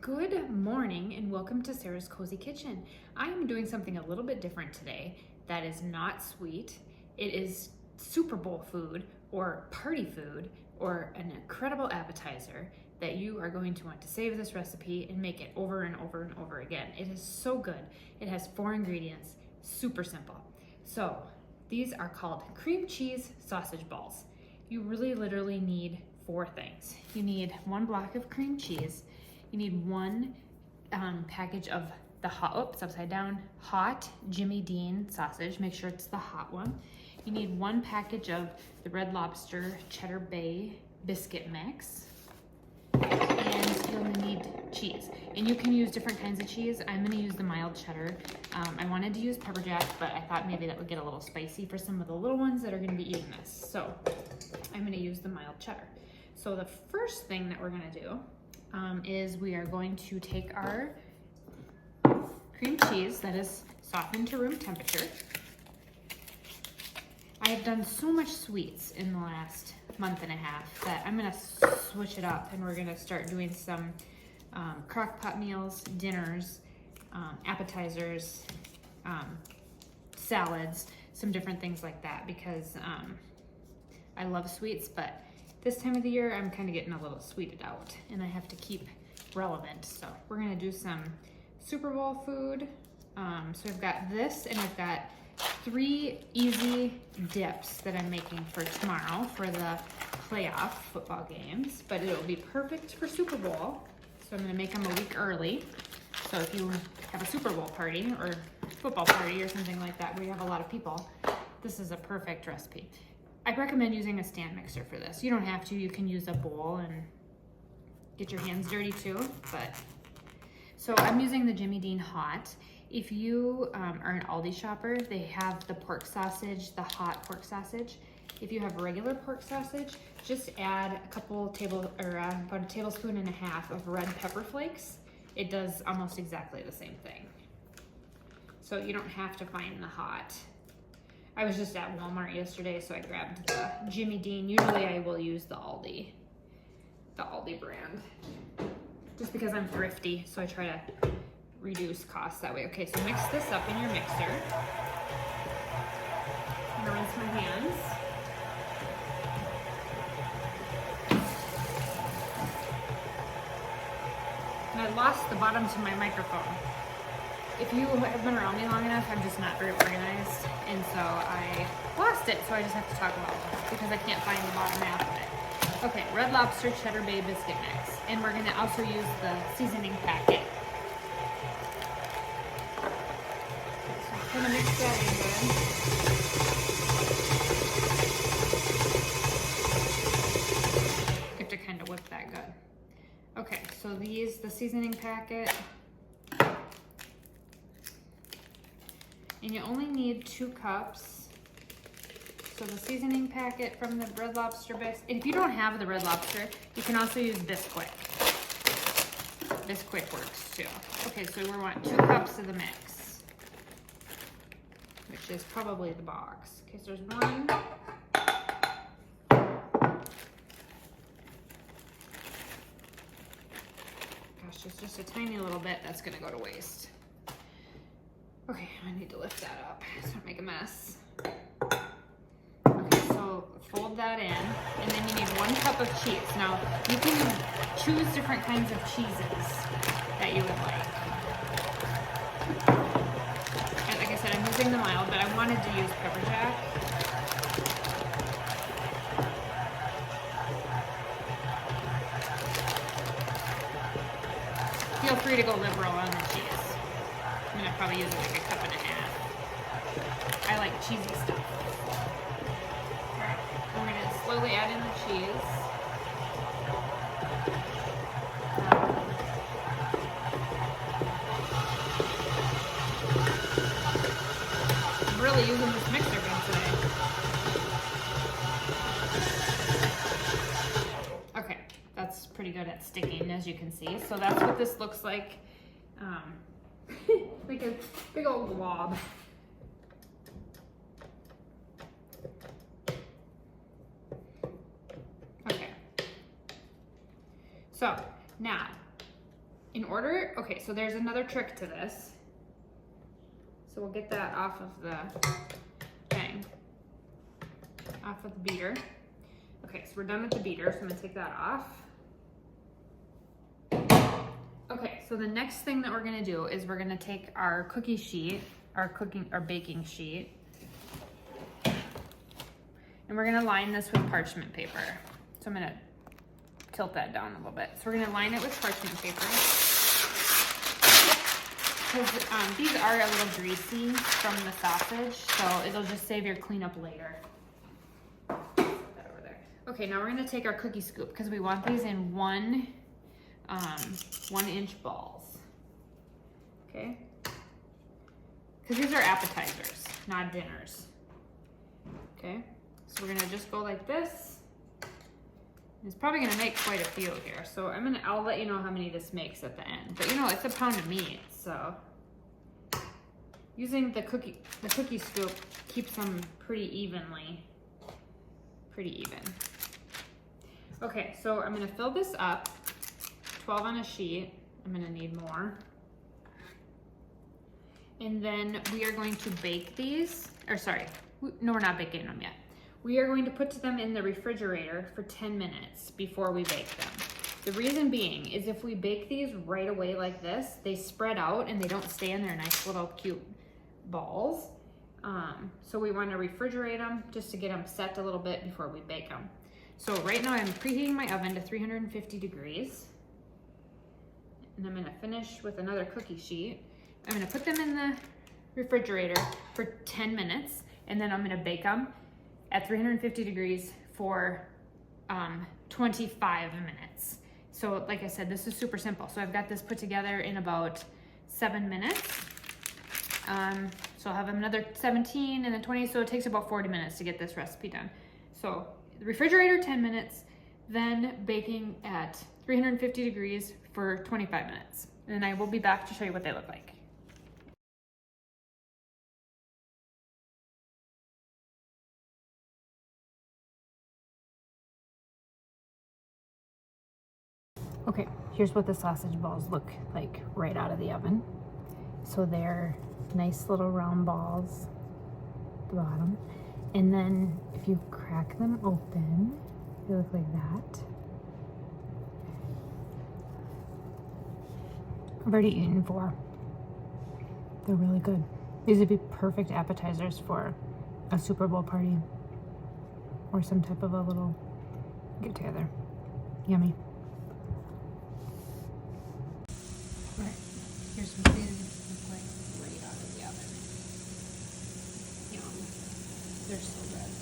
Good morning and welcome to Sarah's Cozy Kitchen. I am doing something a little bit different today that is not sweet. It is Super Bowl food or party food or an incredible appetizer that you are going to want to save this recipe and make it over and over and over again. It is so good. It has 4 ingredients, super simple. So these are called cream cheese sausage balls. You really literally need 4 things. You need 1 block of cream cheese. You need 1 package of the hot Jimmy Dean sausage. Make sure it's the hot one. You need 1 package of the Red Lobster Cheddar Bay biscuit mix. And you'll need cheese. And you can use different kinds of cheese. I'm gonna use the mild cheddar. I wanted to use pepperjack, but I thought maybe that would get a little spicy for some of the little ones that are gonna be eating this. So I'm gonna use the mild cheddar. So the first thing that we're gonna do is we are going to take our cream cheese that is softened to room temperature. I have done so much sweets in the last month and a half that I'm gonna switch it up, and we're gonna start doing some crock pot meals, dinners, appetizers, salads, some different things like that, because I love sweets, but this time of the year, I'm kind of getting a little sweeted out and I have to keep relevant. So we're gonna do some Super Bowl food. So I've got this, and I've got 3 easy dips that I'm making for tomorrow for the playoff football games, but it'll be perfect for Super Bowl. So I'm gonna make them a week early. So if you have a Super Bowl party or football party or something like that where you have a lot of people, this is a perfect recipe. I recommend using a stand mixer for this. You don't have to, you can use a bowl and get your hands dirty too, but. So I'm using the Jimmy Dean Hot. If you are an Aldi shopper, they have the pork sausage, the hot pork sausage. If you have regular pork sausage, just add about a tablespoon and a half of red pepper flakes. It does almost exactly the same thing. So you don't have to find the hot. I was just at Walmart yesterday, so I grabbed the Jimmy Dean. Usually I will use the Aldi brand, just because I'm thrifty, so I try to reduce costs that way. Okay, so mix this up in your mixer. I'm gonna rinse my hands. And I lost the bottom to my microphone. If you have been around me long enough, I'm just not very organized, and so I lost it, so I just have to talk about it because I can't find the bottom half of it. Okay, Red Lobster Cheddar Bay biscuit mix, and we're going to also use the seasoning packet. So I'm going to mix that in good. You have to kind of whip that good. Okay, so the seasoning packet. And you only need 2 cups. So the seasoning packet from the Red Lobster biscuit. And if you don't have the Red Lobster, you can also use bisquick. Bisquick works too. Okay, so we want 2 cups of the mix, which is probably the box. Okay, so there's 1. Gosh, it's just a tiny little bit that's gonna go to waste. Okay, I need to lift that up so I don't make a mess. Okay, so fold that in, and then you need 1 cup of cheese. Now, you can choose different kinds of cheeses that you would like. And like I said, I'm using the mild, but I wanted to use pepperjack. Feel free to go liberal on the cheese. I'm gonna probably use like 1.5 cups. I like cheesy stuff. Alright, we're gonna slowly add in the cheese. I'm really using this mixer gun today. Okay, that's pretty good at sticking, as you can see. So that's what this looks like. Like a big old glob. Okay. So now in order, okay, so there's another trick to this. So we'll get that off of the thing, off of the beater. Okay, so we're done with the beater, so I'm gonna take that off. Okay, so the next thing that we're gonna do is we're gonna take our cookie sheet, our baking sheet, and we're gonna line this with parchment paper. So I'm gonna tilt that down a little bit. So we're gonna line it with parchment paper. Because these are a little greasy from the sausage, so it'll just save your cleanup later. Put that over there. Okay, now we're gonna take our cookie scoop because we want these in 1-inch balls. Okay? Because these are appetizers, not dinners. Okay? So we're gonna just go like this. It's probably gonna make quite a few here. So I'll let you know how many this makes at the end. But you know, it's a pound of meat, so using the cookie scoop keeps them pretty even. Okay, so I'm gonna fill this up, 12 on a sheet. I'm gonna need more. And then we are going to bake these, or sorry, no, we're not baking them yet. We are going to put them in the refrigerator for 10 minutes before we bake them. The reason being is if we bake these right away like this, they spread out and they don't stay in their nice little cute balls. So we want to refrigerate them just to get them set a little bit before we bake them. So right now I'm preheating my oven to 350 degrees. And I'm gonna finish with another cookie sheet. I'm gonna put them in the refrigerator for 10 minutes and then I'm gonna bake them at 350 degrees for 25 minutes. So like I said, this is super simple. So I've got this put together in about 7 minutes. So I'll have another 17 and then 20, so it takes about 40 minutes to get this recipe done. So the refrigerator 10 minutes, then baking at 350 degrees for 25 minutes. And then I will be back to show you what they look like. Okay, here's what the sausage balls look like right out of the oven. So they're nice little round balls at the bottom. And then if you crack them open, they look like that. I've already eaten 4. They're really good. These would be perfect appetizers for a Super Bowl party or some type of a little get together. Yummy. All right, here's what these look like right out of the oven. Yum. They're so good.